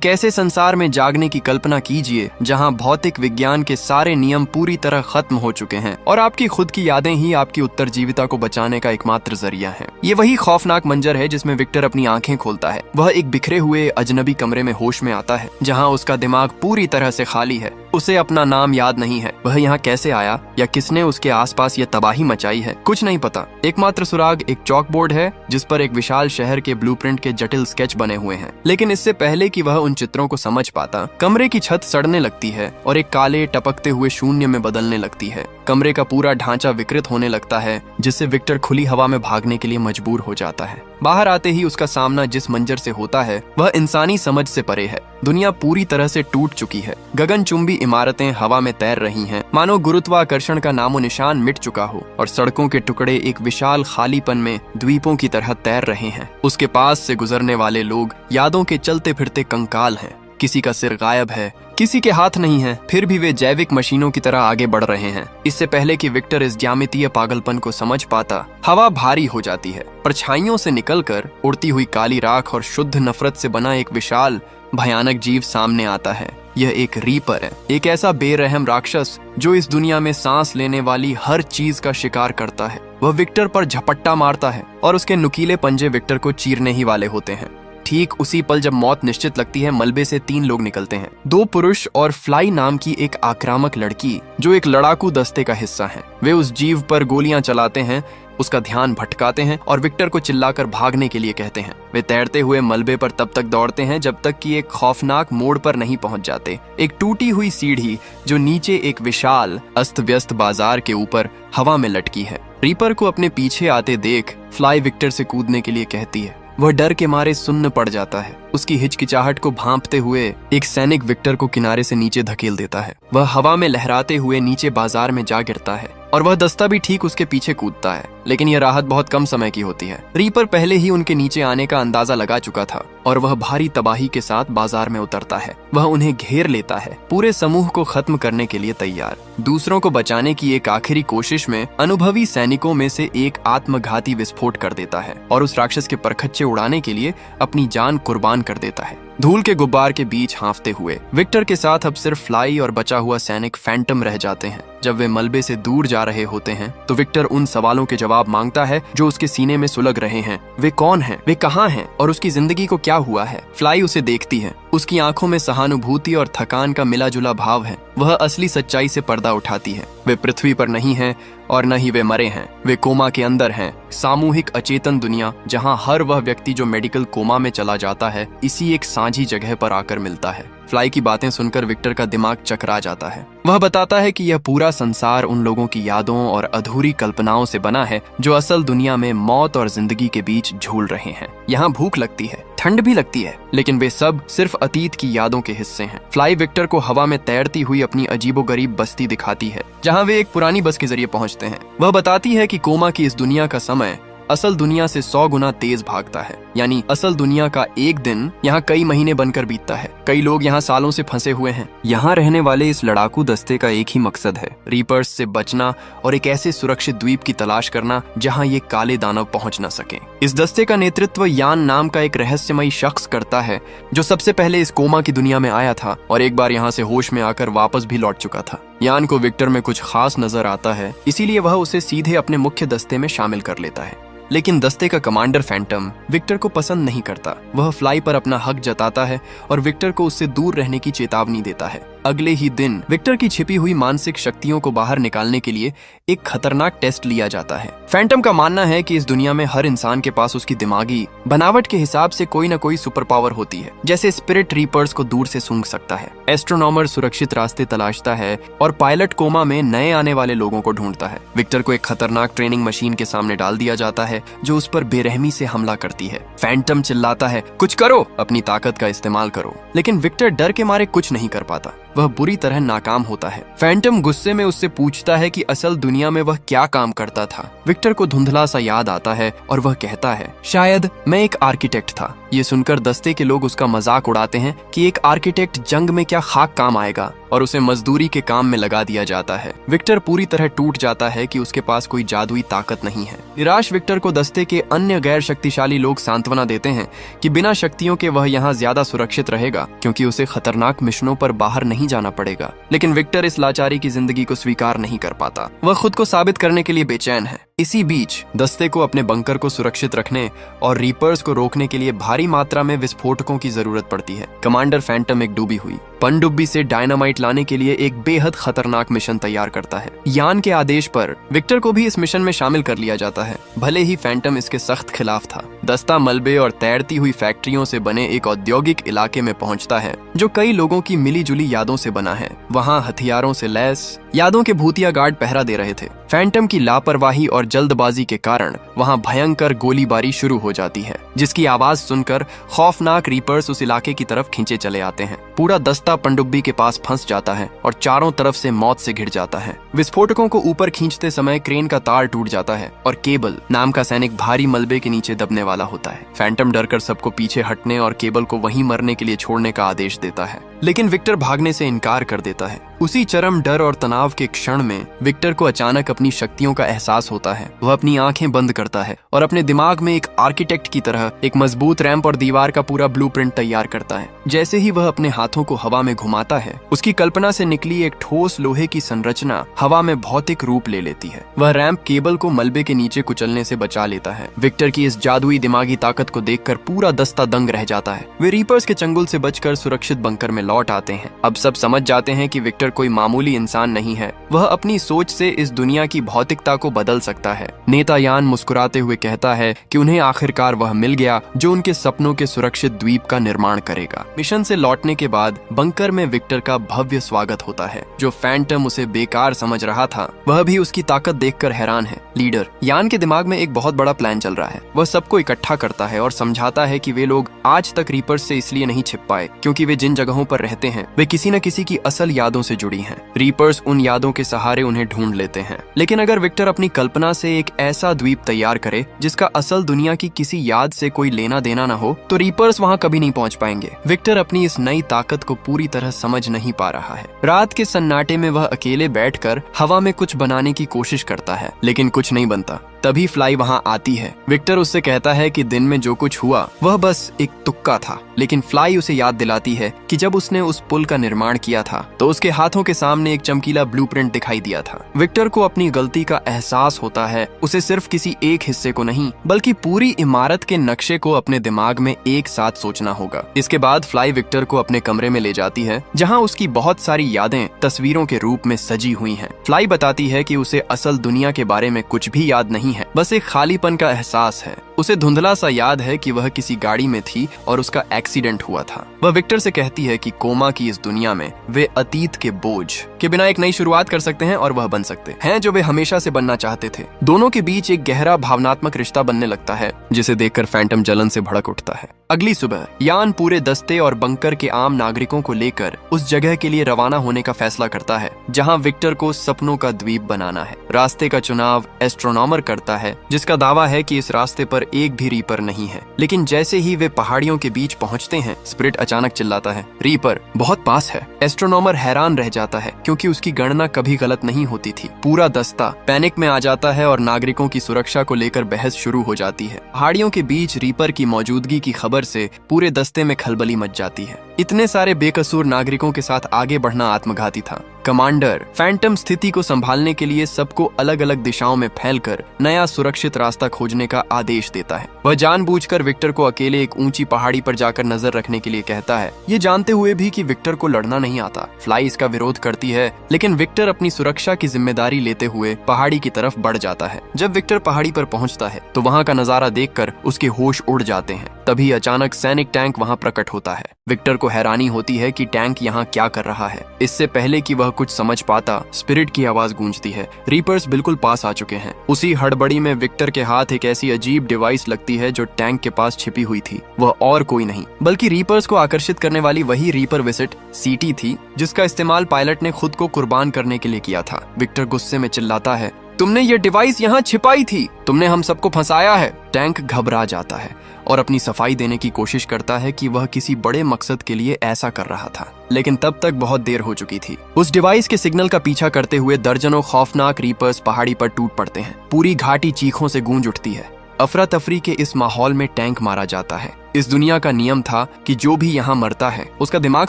कैसे संसार में जागने की कल्पना कीजिए जहां भौतिक विज्ञान के सारे नियम पूरी तरह खत्म हो चुके हैं और आपकी खुद की यादें ही आपकी उत्तरजीविता को बचाने का एकमात्र जरिया हैं। ये वही खौफनाक मंजर है जिसमें विक्टर अपनी आंखें खोलता है। वह एक बिखरे हुए अजनबी कमरे में होश में आता है जहां उसका दिमाग पूरी तरह से खाली है। उसे अपना नाम याद नहीं है, वह यहाँ कैसे आया या किसने उसके आसपास ये तबाही मचाई है, कुछ नहीं पता। एकमात्र सुराग एक चॉकबोर्ड है जिस पर एक विशाल शहर के ब्लूप्रिंट के जटिल स्केच बने हुए हैं। लेकिन इससे पहले कि वह उन चित्रों को समझ पाता, कमरे की छत सड़ने लगती है और एक काले टपकते हुए शून्य में बदलने लगती है। कमरे का पूरा ढांचा विकृत होने लगता है जिससे विक्टर खुली हवा में भागने के लिए मजबूर हो जाता है। बाहर आते ही उसका सामना जिस मंजर से होता है वह इंसानी समझ से परे है। दुनिया पूरी तरह से टूट चुकी है। गगनचुंबी इमारतें हवा में तैर रही हैं, मानो गुरुत्वाकर्षण का नामो निशान मिट चुका हो, और सड़कों के टुकड़े एक विशाल खालीपन में द्वीपों की तरह तैर रहे हैं। उसके पास से गुजरने वाले लोग यादों के चलते फिरते कंकाल हैं। किसी का सिर गायब है, किसी के हाथ नहीं है, फिर भी वे जैविक मशीनों की तरह आगे बढ़ रहे हैं। इससे पहले कि विक्टर इस ज्यामितीय पागलपन को समझ पाता, हवा भारी हो जाती है। परछाइयों से निकलकर उड़ती हुई काली राख और शुद्ध नफरत से बना एक विशाल भयानक जीव सामने आता है। यह एक रीपर है, एक ऐसा बेरहम राक्षस जो इस दुनिया में सांस लेने वाली हर चीज का शिकार करता है। वह विक्टर पर झपट्टा मारता है और उसके नुकीले पंजे विक्टर को चीरने ही वाले होते हैं। ठीक उसी पल जब मौत निश्चित लगती है, मलबे से 3 लोग निकलते हैं। 2 पुरुष और फ्लाई नाम की एक आक्रामक लड़की जो एक लड़ाकू दस्ते का हिस्सा है। वे उस जीव पर गोलियां चलाते हैं, उसका ध्यान भटकाते हैं और विक्टर को चिल्लाकर भागने के लिए कहते हैं। वे तैरते हुए मलबे पर तब तक दौड़ते हैं जब तक कि एक खौफनाक मोड़ पर नहीं पहुंच जाते। एक टूटी हुई सीढ़ी जो नीचे एक विशाल अस्त व्यस्त बाजार के ऊपर हवा में लटकी है। रीपर को अपने पीछे आते देख फ्लाई विक्टर से कूदने के लिए कहती है। वह डर के मारे सुन्न पड़ जाता है। उसकी हिचकिचाहट को भांपते हुए एक सैनिक विक्टर को किनारे से नीचे धकेल देता है। वह हवा में लहराते हुए नीचे बाजार में जा गिरता है और वह दस्ता भी ठीक उसके पीछे कूदता है। लेकिन यह राहत बहुत कम समय की होती है। रीपर पहले ही उनके नीचे आने का अंदाजा लगा चुका था और वह भारी तबाही के साथ बाजार में उतरता है। वह उन्हें घेर लेता है, पूरे समूह को खत्म करने के लिए तैयार। दूसरों को बचाने की एक आखिरी कोशिश में अनुभवी सैनिकों में से एक आत्मघाती विस्फोट कर देता है और उस राक्षस के परखच्चे उड़ाने के लिए अपनी जान कुर्बान कर देता है। धूल के गुब्बार के बीच हाँफते हुए विक्टर के साथ अब सिर्फ फ्लाई और बचा हुआ सैनिक फैंटम रह जाते हैं। जब वे मलबे से दूर जा रहे होते हैं तो विक्टर उन सवालों के जवाब मांगता है जो उसके सीने में सुलग रहे हैं। वे कौन हैं, वे कहाँ हैं और उसकी जिंदगी को क्या हुआ है। फ्लाई उसे देखती है। उसकी आंखों में सहानुभूति और थकान का मिला जुला भाव है। वह असली सच्चाई से पर्दा उठाती है। वे पृथ्वी पर नहीं हैं और न ही वे मरे हैं। वे कोमा के अंदर हैं, सामूहिक अचेतन दुनिया जहां हर वह व्यक्ति जो मेडिकल कोमा में चला जाता है इसी एक साझी जगह पर आकर मिलता है। फ्लाई की बातें सुनकर विक्टर का दिमाग चकरा जाता है। वह बताता है कि यह पूरा संसार उन लोगों की यादों और अधूरी कल्पनाओं से बना है जो असल दुनिया में मौत और जिंदगी के बीच झूल रहे हैं। यहाँ भूख लगती है, ठंड भी लगती है, लेकिन वे सब सिर्फ अतीत की यादों के हिस्से हैं। फ्लाई विक्टर को हवा में तैरती हुई अपनी अजीबोगरीब बस्ती दिखाती है जहाँ वे एक पुरानी बस के जरिए पहुँचते हैं। वह बताती है कि कोमा की इस दुनिया का समय असल दुनिया से 100 गुना तेज भागता है। यानी असल दुनिया का एक दिन यहाँ कई महीने बनकर बीतता है। कई लोग यहाँ सालों से फंसे हुए हैं। यहाँ रहने वाले इस लड़ाकू दस्ते का एक ही मकसद है, रीपर्स से बचना और एक ऐसे सुरक्षित द्वीप की तलाश करना जहाँ ये काले दानव पहुँच न सके। इस दस्ते का नेतृत्व यान नाम का एक रहस्यमयी शख्स करता है जो सबसे पहले इस कोमा की दुनिया में आया था और एक बार यहाँ से होश में आकर वापस भी लौट चुका था। यान को विक्टर में कुछ खास नजर आता है, इसीलिए वह उसे सीधे अपने मुख्य दस्ते में शामिल कर लेता है। लेकिन दस्ते का कमांडर फैंटम विक्टर को पसंद नहीं करता। वह फ्लाई पर अपना हक जताता है और विक्टर को उससे दूर रहने की चेतावनी देता है। अगले ही दिन विक्टर की छिपी हुई मानसिक शक्तियों को बाहर निकालने के लिए एक खतरनाक टेस्ट लिया जाता है। फैंटम का मानना है कि इस दुनिया में हर इंसान के पास उसकी दिमागी बनावट के हिसाब से कोई न कोई सुपर पावर होती है, जैसे स्पिरिट रीपर्स को दूर से सूंघ सकता है, एस्ट्रोनॉमर सुरक्षित रास्ते तलाशता है और पायलट कोमा में नए आने वाले लोगों को ढूंढता है। विक्टर को एक खतरनाक ट्रेनिंग मशीन के सामने डाल दिया जाता है जो उस पर बेरहमी से हमला करती है। फैंटम चिल्लाता है, कुछ करो, अपनी ताकत का इस्तेमाल करो। लेकिन विक्टर डर के मारे कुछ नहीं कर पाता। वह बुरी तरह नाकाम होता है। फैंटम गुस्से में उससे पूछता है कि असल दुनिया में वह क्या काम करता था। विक्टर को धुंधला सा याद आता है और वह कहता है, शायद मैं एक आर्किटेक्ट था। ये सुनकर दस्ते के लोग उसका मजाक उड़ाते हैं कि एक आर्किटेक्ट जंग में क्या खाक काम आएगा। और उसे मजदूरी के काम में लगा दिया जाता है। विक्टर पूरी तरह टूट जाता है कि उसके पास कोई जादुई ताकत नहीं है। निराश विक्टर को दस्ते के अन्य गैर शक्तिशाली लोग सांत्वना देते हैं कि बिना शक्तियों के वह यहाँ ज्यादा सुरक्षित रहेगा, क्योंकि उसे खतरनाक मिशनों पर बाहर नहीं जाना पड़ेगा। लेकिन विक्टर इस लाचारी की जिंदगी को स्वीकार नहीं कर पाता। वह खुद को साबित करने के लिए बेचैन है। इसी बीच दस्ते को अपने बंकर को सुरक्षित रखने और रीपर्स को रोकने के लिए भारी मात्रा में विस्फोटकों की जरूरत पड़ती है। कमांडर फैंटम एक डूबी हुई पनडुब्बी से डायनामाइट लाने के लिए एक बेहद खतरनाक मिशन तैयार करता है। यान के आदेश पर विक्टर को भी इस मिशन में शामिल कर लिया जाता है, भले ही फैंटम इसके सख्त खिलाफ था। दस्ता मलबे और तैरती हुई फैक्ट्रियों से बने एक औद्योगिक इलाके में पहुंचता है जो कई लोगों की मिली जुली यादों से बना है। वहाँ हथियारों से लैस यादों के भूतिया गार्ड पहरा दे रहे थे। फैंटम की लापरवाही और जल्दबाजी के कारण वहाँ भयंकर गोलीबारी शुरू हो जाती है, जिसकी आवाज सुनकर खौफनाक रीपर्स उस इलाके की तरफ खींचे चले आते हैं। पूरा दस्ता पनडुब्बी के पास फंस जाता है और चारों तरफ से मौत से घिर जाता है। विस्फोटकों को ऊपर खींचते समय क्रेन का तार टूट जाता है और केबल नाम का सैनिक भारी मलबे के नीचे दबने वाला होता है। फैंटम डरकर सबको पीछे हटने और केबल को वहीं मरने के लिए छोड़ने का आदेश देता है, लेकिन विक्टर भागने से इनकार कर देता है। उसी चरम डर और तनाव के क्षण में विक्टर को अचानक अपनी शक्तियों का एहसास होता है। वह अपनी आंखें बंद करता है और अपने दिमाग में एक आर्किटेक्ट की तरह एक मजबूत रैंप और दीवार का पूरा ब्लूप्रिंट तैयार करता है। जैसे ही वह अपने हाथों को हवा में घुमाता है, उसकी कल्पना से निकली एक ठोस लोहे की संरचना हवा में भौतिक रूप ले लेती है। वह रैंप केबल को मलबे के नीचे कुचलने से बचा लेता है। विक्टर की इस जादुई दिमागी ताकत को देखकर पूरा दस्ता दंग रह जाता है। वे रीपर्स के चंगुल से बचकर सुरक्षित बंकर में लौट आते हैं। अब सब समझ जाते हैं कि विक्टर कोई मामूली इंसान नहीं है। वह अपनी सोच से इस दुनिया की भौतिकता को बदल सकता है। नेता यान मुस्कुराते हुए कहता है कि उन्हें आखिरकार वह मिल गया जो उनके सपनों के सुरक्षित द्वीप का निर्माण करेगा। मिशन से लौटने के बाद बंकर में विक्टर का भव्य स्वागत होता है। जो फैंटम उसे बेकार समझ रहा था, वह भी उसकी ताकत देखकर हैरान है। लीडर यान के दिमाग में एक बहुत बड़ा प्लान चल रहा है। वह सबको इकट्ठा करता है और समझाता है कि वे लोग आज तक रीपर्स से इसलिए नहीं छिप पाए क्योंकि वे जिन जगहों पर रहते हैं वे किसी न किसी की असल यादों से जुड़ी हैं। रीपर्स उन यादों के सहारे उन्हें ढूंढ लेते हैं। लेकिन अगर विक्टर अपनी कल्पना से एक ऐसा द्वीप तैयार करे जिसका असल दुनिया की किसी याद से कोई लेना देना न हो, तो रीपर्स वहां कभी नहीं पहुंच पाएंगे। विक्टर अपनी इस नई ताकत को पूरी तरह समझ नहीं पा रहा है। रात के सन्नाटे में वह अकेले बैठकर हवा में कुछ बनाने की कोशिश करता है, लेकिन कुछ नहीं बनता। तभी फ्लाई वहां आती है। विक्टर उससे कहता है कि दिन में जो कुछ हुआ वह बस एक तुक्का था, लेकिन फ्लाई उसे याद दिलाती है कि जब उसने उस पुल का निर्माण किया था तो उसके हाथों के सामने एक चमकीला ब्लूप्रिंट दिखाई दिया था। विक्टर को अपनी गलती का एहसास होता है। उसे सिर्फ किसी एक हिस्से को नहीं बल्कि पूरी इमारत के नक्शे को अपने दिमाग में एक साथ सोचना होगा। इसके बाद फ्लाई विक्टर को अपने कमरे में ले जाती है जहाँ उसकी बहुत सारी यादें तस्वीरों के रूप में सजी हुई हैं। फ्लाई बताती है कि उसे असल दुनिया के बारे में कुछ भी याद नहीं है, बस एक खालीपन का एहसास है। उसे धुंधला सा याद है कि वह किसी गाड़ी में थी और उसका एक्सीडेंट हुआ था। वह विक्टर से कहती है कि कोमा की इस दुनिया में वे अतीत के बोझ के बिना एक नई शुरुआत कर सकते हैं और वह बन सकते हैं जो वे हमेशा से बनना चाहते थे। दोनों के बीच एक गहरा भावनात्मक रिश्ता बनने लगता है, जिसे देखकर फैंटम जलन से भड़क उठता है। अगली सुबह यान पूरे दस्ते और बंकर के आम नागरिकों को लेकर उस जगह के लिए रवाना होने का फैसला करता है जहां विक्टर को सपनों का द्वीप बनाना है। रास्ते का चुनाव एस्ट्रोनॉमर करता है, जिसका दावा है कि इस रास्ते पर एक भी रीपर नहीं है। लेकिन जैसे ही वे पहाड़ियों के बीच पहुंचते हैं, स्पिरिट अचानक चिल्लाता है, रीपर बहुत पास है। एस्ट्रोनॉमर हैरान रह जाता है क्योंकि उसकी गणना कभी गलत नहीं होती थी। पूरा दस्ता पैनिक में आ जाता है और नागरिकों की सुरक्षा को लेकर बहस शुरू हो जाती है। पहाड़ियों के बीच रीपर की मौजूदगी की खबर से पूरे दस्ते में खलबली मच जाती है। इतने सारे बेकसूर नागरिकों के साथ आगे बढ़ना आत्मघाती था। कमांडर फैंटम स्थिति को संभालने के लिए सबको अलग अलग दिशाओं में फैलकर नया सुरक्षित रास्ता खोजने का आदेश देता है। वह जानबूझकर विक्टर को अकेले एक ऊंची पहाड़ी पर जाकर नजर रखने के लिए कहता है, ये जानते हुए भी कि विक्टर को लड़ना नहीं आता। फ्लाई इसका विरोध करती है, लेकिन विक्टर अपनी सुरक्षा की जिम्मेदारी लेते हुए पहाड़ी की तरफ बढ़ जाता है। जब विक्टर पहाड़ी पर पहुंचता है तो वहां का नजारा देखकर उसके होश उड़ जाते हैं। तभी अचानक सैनिक टैंक वहां प्रकट होता है। विक्टर को हैरानी होती है कि टैंक यहाँ क्या कर रहा है। इससे पहले कि वह कुछ समझ पाता, स्पिरिट की आवाज गूंजती है, रीपर्स बिल्कुल पास आ चुके हैं। उसी हड़बड़ी में विक्टर के हाथ एक ऐसी अजीब डिवाइस लगती है जो टैंक के पास छिपी हुई थी। वह और कोई नहीं बल्कि रीपर्स को आकर्षित करने वाली वही रीपर विजिट सीटी थी, जिसका इस्तेमाल पायलट ने खुद को कुर्बान करने के लिए किया था। विक्टर गुस्से में चिल्लाता है, तुमने ये डिवाइस यहाँ छिपाई थी, तुमने हम सबको फंसाया है। टैंक घबरा जाता है और अपनी सफाई देने की कोशिश करता है कि वह किसी बड़े मकसद के लिए ऐसा कर रहा था, लेकिन तब तक बहुत देर हो चुकी थी। उस डिवाइस के सिग्नल का पीछा करते हुए दर्जनों खौफनाक रीपर्स पहाड़ी पर टूट पड़ते हैं। पूरी घाटी चीखों से गूंज उठती है। अफरा तफरी के इस माहौल में टैंक मारा जाता है। इस दुनिया का नियम था कि जो भी यहाँ मरता है उसका दिमाग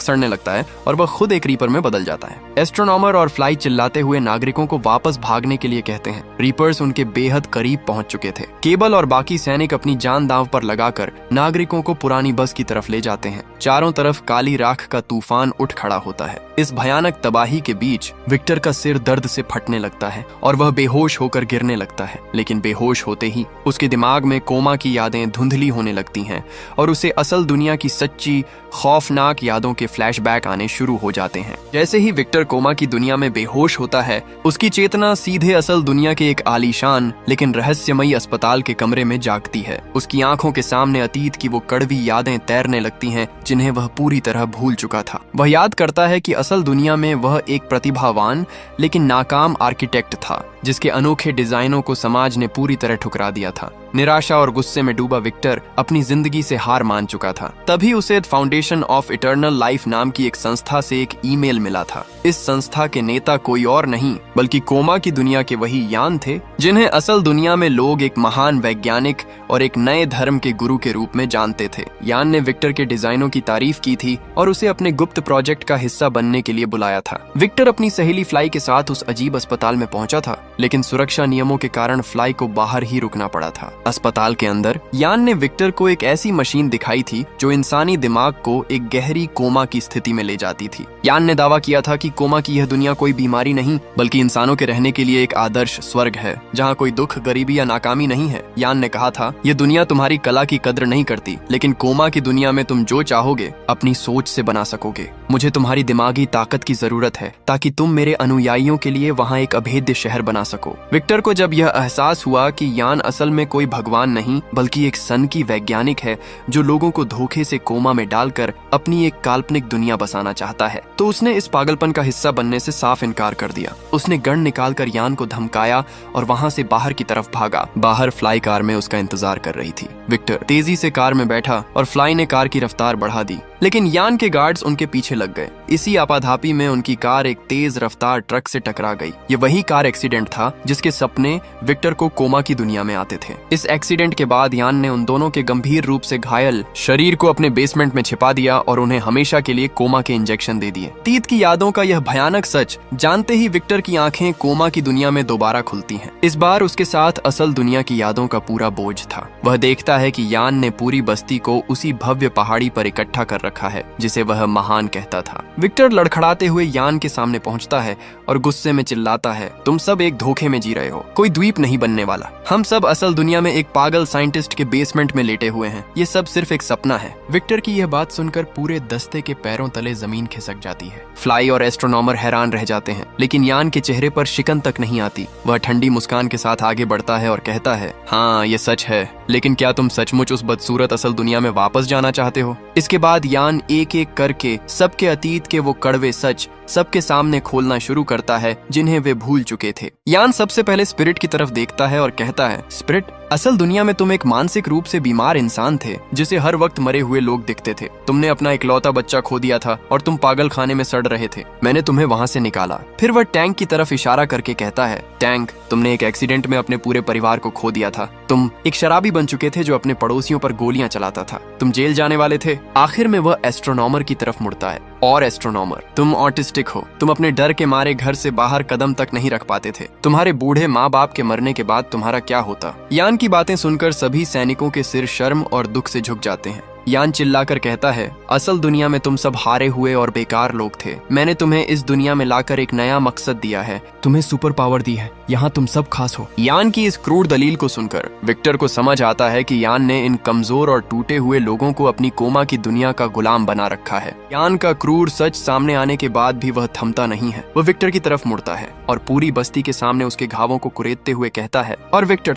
सड़ने लगता है और वह खुद एक रीपर में बदल जाता है। एस्ट्रोनॉमर और फ्लाई चिल्लाते हुए नागरिकों को वापस भागने के लिए कहते हैं। रीपर्स उनके बेहद करीब पहुंच चुके थे। केबल और बाकी सैनिक अपनी जान दांव पर लगाकर नागरिकों को पुरानी बस की तरफ ले जाते हैं। चारों तरफ काली राख का तूफान उठ खड़ा होता है। इस भयानक तबाही के बीच विक्टर का सिर दर्द से फटने लगता है और वह बेहोश होकर गिरने लगता है। लेकिन बेहोश होते ही उसके दिमाग में कोमा की यादें धुंधली होने लगती हैं और उसे असल दुनिया की सच्ची खौफनाक यादों के फ्लैशबैक आने शुरू हो जाते हैं। जैसे ही विक्टर कोमा की दुनिया में बेहोश होता है, उसकी चेतना सीधे असल दुनिया के एक आलीशान लेकिन रहस्यमयी अस्पताल के कमरे में जागती है। उसकी आंखों के सामने अतीत की वो कड़वी यादें तैरने लगती हैं जिन्हें वह पूरी तरह भूल चुका था। वह याद करता है कि असल दुनिया में वह एक प्रतिभावान लेकिन नाकाम आर्किटेक्ट था, जिसके अनोखे डिजाइनों को समाज ने पूरी तरह ठुकरा दिया था। निराशा और गुस्से में डूबा विक्टर अपनी जिंदगी से हार मान चुका था। तभी उसे फाउंडेशन ऑफ इटर्नल लाइफ नाम की एक संस्था से एक ईमेल मिला था। इस संस्था के नेता कोई और नहीं बल्कि कोमा की दुनिया के वही यान थे, जिन्हें असल दुनिया में लोग एक महान वैज्ञानिक और एक नए धर्म के गुरु के रूप में जानते थे। यान ने विक्टर के डिजाइनों की तारीफ की थी और उसे अपने गुप्त प्रोजेक्ट का हिस्सा बनने के लिए बुलाया था। विक्टर अपनी सहेली फ्लाई के साथ उस अजीब अस्पताल में पहुंचा था, लेकिन सुरक्षा नियमों के कारण फ्लाई को बाहर ही रुकना पड़ा था। अस्पताल के अंदर यान ने विक्टर को एक ऐसी मशीन दिखाई थी जो इंसानी दिमाग को एक गहरी कोमा की स्थिति में ले जाती थी। यान ने दावा किया था कि कोमा की यह दुनिया कोई बीमारी नहीं बल्कि इंसानों के रहने के लिए एक आदर्श स्वर्ग है, जहाँ कोई दुख, गरीबी या नाकामी नहीं है। यान ने कहा था, यह दुनिया तुम्हारी कला की कद्र नहीं करती, लेकिन कोमा की दुनिया में तुम जो चाहोगे अपनी सोच से बना सकोगे। मुझे तुम्हारी दिमागी ताकत की जरूरत है ताकि तुम मेरे अनुयायियों के लिए वहाँ एक अभेद्य शहर बना सको। विक्टर को जब यह एहसास हुआ कि यान असल में कोई भगवान नहीं बल्कि एक सनकी वैज्ञानिक है जो लोगों को धोखे से कोमा में डालकर अपनी एक काल्पनिक दुनिया बसाना चाहता है, तो उसने इस पागलपन का हिस्सा बनने से साफ इनकार कर दिया। उसने गन निकालकर यान को धमकाया और वहां से बाहर की तरफ भागा। बाहर फ्लाई कार में उसका इंतजार कर रही थी। विक्टर तेजी से कार में बैठा और फ्लाई ने कार की रफ्तार बढ़ा दी, लेकिन यान के गार्ड्स उनके पीछे लग गए। इसी आपाधापी में उनकी कार एक तेज रफ्तार ट्रक से टकरा गई। ये वही कार एक्सीडेंट था जिसके सपने विक्टर को कोमा की दुनिया में आते थे। इस एक्सीडेंट के बाद यान ने उन दोनों के गंभीर रूप से घायल शरीर को अपने बेसमेंट में छिपा दिया और उन्हें हमेशा के लिए कोमा के इंजेक्शन दे दिए। अतीत की यादों का यह भयानक सच जानते ही विक्टर की आंखें कोमा की दुनिया में दोबारा खुलती हैं। इस बार उसके साथ असल दुनिया की यादों का पूरा बोझ था। वह देखता है कि यान ने पूरी बस्ती को उसी भव्य पहाड़ी पर इकट्ठा कर रखा है जिसे वह महान कहता था। विक्टर लड़खड़ाते हुए यान के सामने पहुंचता है और गुस्से में चिल्लाता है, तुम सब एक धोखे में जी रहे हो, कोई द्वीप नहीं बनने वाला। हम सब असल दुनिया में एक पागल साइंटिस्ट के बेसमेंट में लेटे हुए हैं। ये सब सिर्फ एक सपना है। विक्टर की यह बात सुनकर पूरे दस्ते के पैरों तले जमीन खिसक जाती है। फ्लाई और एस्ट्रोनॉमर हैरान रह जाते हैं, लेकिन यान के चेहरे पर शिकन तक नहीं आती। वह ठंडी मुस्कान के साथ आगे बढ़ता है और कहता है, हाँ ये सच है, लेकिन क्या तुम सचमुच उस बदसूरत असल दुनिया में वापस जाना चाहते हो? इसके बाद यान एक एक करके सबके अतीत के वो कड़वे सच सबके सामने खोलना शुरू करता है जिन्हें वे भूल चुके थे। यान सबसे पहले स्पिरिट की तरफ देखता है और कहता है, स्पिरिट, असल दुनिया में तुम एक मानसिक रूप से बीमार इंसान थे जिसे हर वक्त मरे हुए लोग दिखते थे। तुमने अपना इकलौता बच्चा खो दिया था और तुम पागल खाने में सड़ रहे थे। मैंने तुम्हें वहां से निकाला। फिर वह टैंक की तरफ इशारा करके कहता है, टैंक, तुमने एक एक्सीडेंट में अपने पूरे परिवार को खो दिया था। तुम एक शराबी बन चुके थे जो अपने पड़ोसियों पर गोलियां चलाता था। तुम जेल जाने वाले थे। आखिर में वह एस्ट्रोनॉमर की तरफ मुड़ता है, और एस्ट्रोनॉमर, तुम ऑटिस्टिक हो। तुम अपने डर के मारे घर से बाहर कदम तक नहीं रख पाते थे। तुम्हारे बूढ़े माँ बाप के मरने के बाद तुम्हारा क्या होता? यान की बातें सुनकर सभी सैनिकों के सिर शर्म और दुख से झुक जाते हैं। यान चिल्लाकर कहता है, असल दुनिया में तुम सब हारे हुए और बेकार लोग थे। मैंने तुम्हें इस दुनिया में लाकर एक नया मकसद दिया है, तुम्हें सुपर पावर दी है, यहाँ तुम सब खास हो। यान की इस क्रूर दलील को सुनकर विक्टर को समझ आता है कि यान ने इन कमजोर और टूटे हुए लोगों को अपनी कोमा की दुनिया का गुलाम बना रखा है। यान का क्रूर सच सामने आने के बाद भी वह थमता नहीं है। वह विक्टर की तरफ मुड़ता है और पूरी बस्ती के सामने उसके घावों को कुरेदते हुए कहता है, और विक्टर,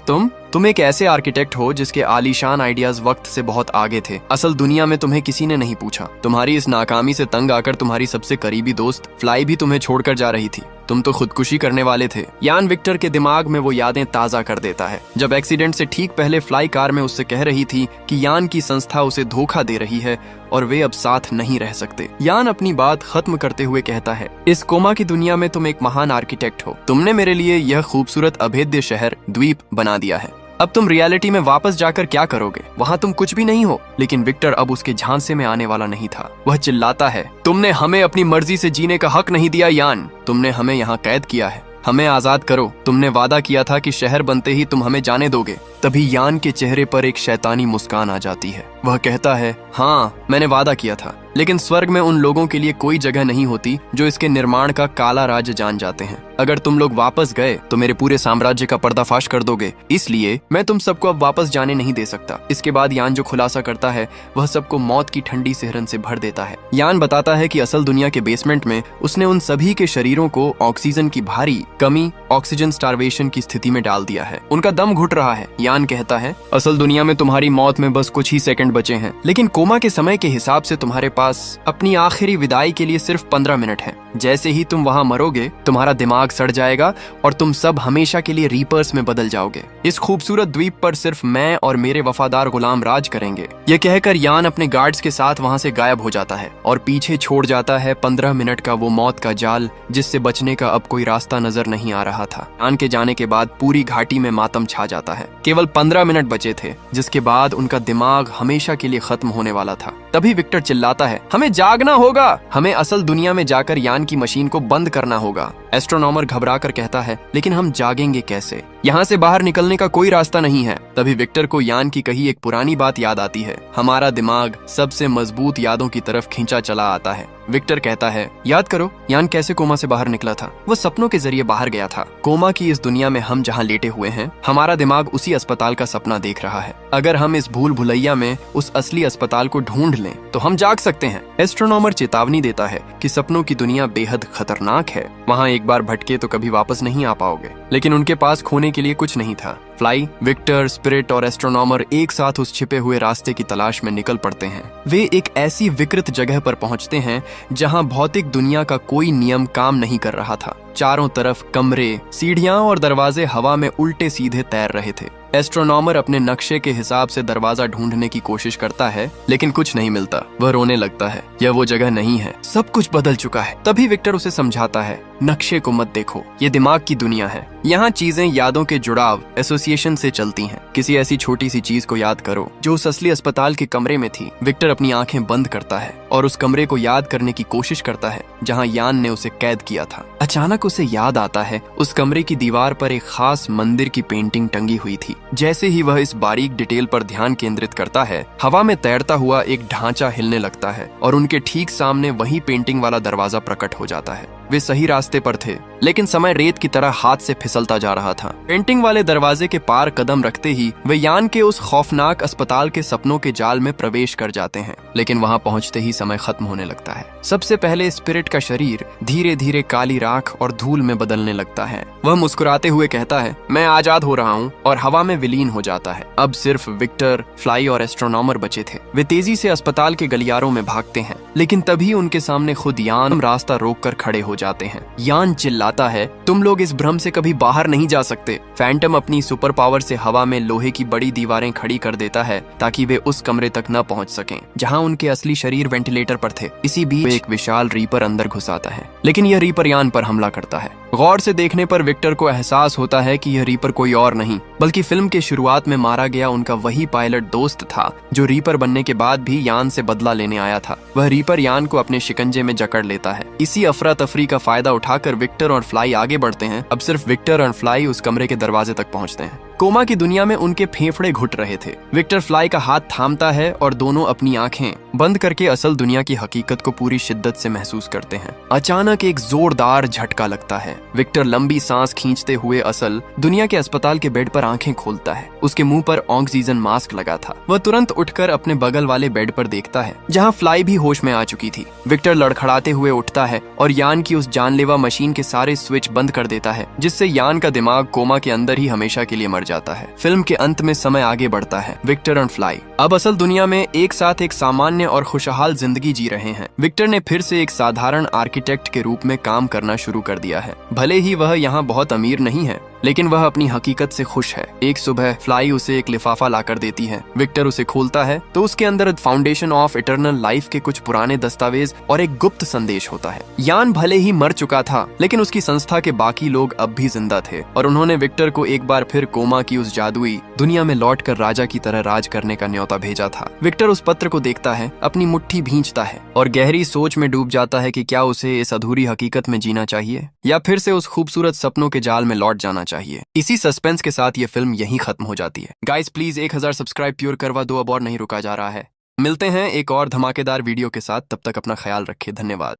तुम एक ऐसे आर्किटेक्ट हो जिसके आलीशान आइडियाज वक्त से बहुत आगे थे। असल दुनिया में तुम्हें किसी ने नहीं पूछा। तुम्हारी इस नाकामी से तंग आकर तुम्हारी सबसे करीबी दोस्त फ्लाई भी तुम्हें छोड़कर जा रही थी। तुम तो खुदकुशी करने वाले थे। यान विक्टर के दिमाग में वो यादें ताजा कर देता है जब एक्सीडेंट से ठीक पहले फ्लाई कार में उससे कह रही थी कि यान की संस्था उसे धोखा दे रही है और वे अब साथ नहीं रह सकते। यान अपनी बात खत्म करते हुए कहता है, इस कोमा की दुनिया में तुम एक महान आर्किटेक्ट हो। तुमने मेरे लिए यह खूबसूरत अभेद्य शहर द्वीप बना दिया है। अब तुम रियलिटी में वापस जाकर क्या करोगे? वहाँ तुम कुछ भी नहीं हो। लेकिन विक्टर अब उसके झांसे में आने वाला नहीं था। वह चिल्लाता है, तुमने हमें अपनी मर्जी से जीने का हक नहीं दिया यान। तुमने हमें यहाँ कैद किया है। हमें आजाद करो। तुमने वादा किया था कि शहर बनते ही तुम हमें जाने दोगे। तभी यान के चेहरे पर एक शैतानी मुस्कान आ जाती है। वह कहता है, हाँ मैंने वादा किया था, लेकिन स्वर्ग में उन लोगों के लिए कोई जगह नहीं होती जो इसके निर्माण का काला राज जान जाते हैं। अगर तुम लोग वापस गए तो मेरे पूरे साम्राज्य का पर्दाफाश कर दोगे, इसलिए मैं तुम सबको अब वापस जाने नहीं दे सकता। इसके बाद यान जो खुलासा करता है वह सबको मौत की ठंडी सिहरन से भर देता है। यान बताता है कि असल दुनिया के बेसमेंट में उसने उन सभी के शरीरों को ऑक्सीजन की भारी कमी, ऑक्सीजन स्टार्वेशन की स्थिति में डाल दिया है। उनका दम घुट रहा है। यान कहता है, असल दुनिया में तुम्हारी मौत में बस कुछ ही सेकंड बचे हैं, लेकिन कोमा के समय के हिसाब से तुम्हारे पास अपनी आखिरी विदाई के लिए सिर्फ 15 मिनट है। जैसे ही तुम वहाँ मरोगे तुम्हारा दिमाग सड़ जाएगा और तुम सब हमेशा के लिए रीपर्स में बदल जाओगे। इस खूबसूरत द्वीप पर सिर्फ मैं और मेरे वफादार गुलाम राज करेंगे। ये कहकर यान अपने गार्ड्स के साथ वहाँ से गायब हो जाता है और पीछे छोड़ जाता है 15 मिनट का वो मौत का जाल जिससे बचने का अब कोई रास्ता नजर नहीं आ रहा था। यान के जाने के बाद पूरी घाटी में मातम छा जाता है। केवल 15 मिनट बचे थे जिसके बाद उनका दिमाग हमेशा के लिए खत्म होने वाला था। तभी विक्टर चिल्लाता है, हमें जागना होगा। हमें असल दुनिया में जाकर यान की मशीन को बंद करना होगा। एस्ट्रोनॉमर घबराकर कहता है, लेकिन हम जागेंगे कैसे? यहाँ से बाहर निकलने का कोई रास्ता नहीं है। तभी विक्टर को यान की कही एक पुरानी बात याद आती है, हमारा दिमाग सबसे मजबूत यादों की तरफ खींचा चला आता है। विक्टर कहता है, याद करो यान कैसे कोमा से बाहर निकला था। वह सपनों के जरिए बाहर गया था। कोमा की इस दुनिया में हम जहाँ लेटे हुए हैं, हमारा दिमाग उसी अस्पताल का सपना देख रहा है। अगर हम इस भूल भुलैया में उस असली अस्पताल को ढूंढ लें तो हम जाग सकते हैं। एस्ट्रोनॉमर चेतावनी देता है कि सपनों की दुनिया बेहद खतरनाक है। वहाँ एक बार भटके तो कभी वापस नहीं आ पाओगे। लेकिन उनके पास खोने के लिए कुछ नहीं था। फ्लाई, विक्टर, स्पिरिट और एस्ट्रोनॉमर एक साथ उस छिपे हुए रास्ते की तलाश में निकल पड़ते हैं। वे एक ऐसी विकृत जगह पर पहुंचते हैं जहां भौतिक दुनिया का कोई नियम काम नहीं कर रहा था। चारों तरफ कमरे, सीढ़ियां और दरवाजे हवा में उल्टे सीधे तैर रहे थे। एस्ट्रोनॉमर अपने नक्शे के हिसाब से दरवाजा ढूंढने की कोशिश करता है, लेकिन कुछ नहीं मिलता। वह रोने लगता है, यह वो जगह नहीं है, सब कुछ बदल चुका है। तभी विक्टर उसे समझाता है, नक्शे को मत देखो, ये दिमाग की दुनिया है। यहाँ चीजें यादों के जुड़ाव, एसोसिएशन से चलती हैं। किसी ऐसी छोटी सी चीज को याद करो जो उस असली अस्पताल के कमरे में थी। विक्टर अपनी आंखें बंद करता है और उस कमरे को याद करने की कोशिश करता है जहाँ यान ने उसे कैद किया था। अचानक उसे याद आता है उस कमरे की दीवार पर एक खास मंदिर की पेंटिंग टंगी हुई थी। जैसे ही वह इस बारीक डिटेल पर ध्यान केंद्रित करता है, हवा में तैरता हुआ एक ढांचा हिलने लगता है और उनके ठीक सामने वही पेंटिंग वाला दरवाजा प्रकट हो जाता है। वे सही रास्ते पर थे, लेकिन समय रेत की तरह हाथ से फिसलता जा रहा था। पेंटिंग वाले दरवाजे के पार कदम रखते ही वे यान के उस खौफनाक अस्पताल के सपनों के जाल में प्रवेश कर जाते हैं। लेकिन वहां पहुंचते ही समय खत्म होने लगता है। सबसे पहले स्पिरिट का शरीर धीरे धीरे काली राख और धूल में बदलने लगता है। वह मुस्कुराते हुए कहता है, मैं आजाद हो रहा हूँ, और हवा में विलीन हो जाता है। अब सिर्फ विक्टर, फ्लाई और एस्ट्रोनॉमर बचे थे। वे तेजी से अस्पताल के गलियारों में भागते हैं, लेकिन तभी उनके सामने खुद यान रास्ता रोककर खड़े हो जाते हैं। यान चिल्लाता है, तुम लोग इस भ्रम से कभी बाहर नहीं जा सकते। फैंटम अपनी सुपर पावर से हवा में लोहे की बड़ी दीवारें खड़ी कर देता है ताकि वे उस कमरे तक न पहुंच सकें जहां उनके असली शरीर वेंटिलेटर पर थे। इसी बीच एक विशाल रीपर अंदर घुस आता है, लेकिन यह रीपर यान पर हमला करता है। गौर से देखने पर विक्टर को एहसास होता है कि यह रीपर कोई और नहीं बल्कि फिल्म के शुरुआत में मारा गया उनका वही पायलट दोस्त था जो रीपर बनने के बाद भी यान से बदला लेने आया था। वह रीपर यान को अपने शिकंजे में जकड़ लेता है। इसी अफरा तफरी का फायदा उठाकर विक्टर और फ्लाई आगे बढ़ते हैं। अब सिर्फ विक्टर और फ्लाई उस कमरे के दरवाजे तक पहुंचते हैं। कोमा की दुनिया में उनके फेफड़े घुट रहे थे। विक्टर फ्लाई का हाथ थामता है और दोनों अपनी आंखें बंद करके असल दुनिया की हकीकत को पूरी शिद्दत से महसूस करते हैं। अचानक एक जोरदार झटका लगता है। विक्टर लंबी सांस खींचते हुए असल दुनिया के अस्पताल के बेड पर आंखें खोलता है। उसके मुंह पर ऑक्सीजन मास्क लगा था। वह तुरंत उठकर अपने बगल वाले बेड पर देखता है जहां फ्लाई भी होश में आ चुकी थी। विक्टर लड़खड़ाते हुए उठता है और यान की उस जानलेवा मशीन के सारे स्विच बंद कर देता है, जिससे यान का दिमाग कोमा के अंदर ही हमेशा के लिए मर जाता है। फिल्म के अंत में समय आगे बढ़ता है। विक्टर और फ्लाई अब असल दुनिया में एक साथ एक सामान्य और खुशहाल जिंदगी जी रहे हैं। विक्टर ने फिर से एक साधारण आर्किटेक्ट के रूप में काम करना शुरू कर दिया है। भले ही वह यहाँ बहुत अमीर नहीं है, लेकिन वह अपनी हकीकत से खुश है। एक सुबह फ्लाई उसे एक लिफाफा लाकर देती है। विक्टर उसे खोलता है तो उसके अंदर फाउंडेशन ऑफ इटर्नल लाइफ के कुछ पुराने दस्तावेज और एक गुप्त संदेश होता है। यान भले ही मर चुका था, लेकिन उसकी संस्था के बाकी लोग अब भी जिंदा थे और उन्होंने विक्टर को एक बार फिर कोमा की उस जादुई दुनिया में लौटकर राजा की तरह राज करने का न्योता भेजा था। विक्टर उस पत्र को देखता है, अपनी मुट्ठी भींचता है और गहरी सोच में डूब जाता है कि क्या उसे इस अधूरी हकीकत में जीना चाहिए या फिर से उस खूबसूरत सपनों के जाल में लौट जाना चाहिए। इसी सस्पेंस के साथ ये फिल्म यहीं खत्म हो जाती है। गाइस प्लीज 1000 सब्सक्राइब प्योर करवा दो, अब और नहीं रुका जा रहा है। मिलते हैं एक और धमाकेदार वीडियो के साथ, तब तक अपना ख्याल रखिए। धन्यवाद।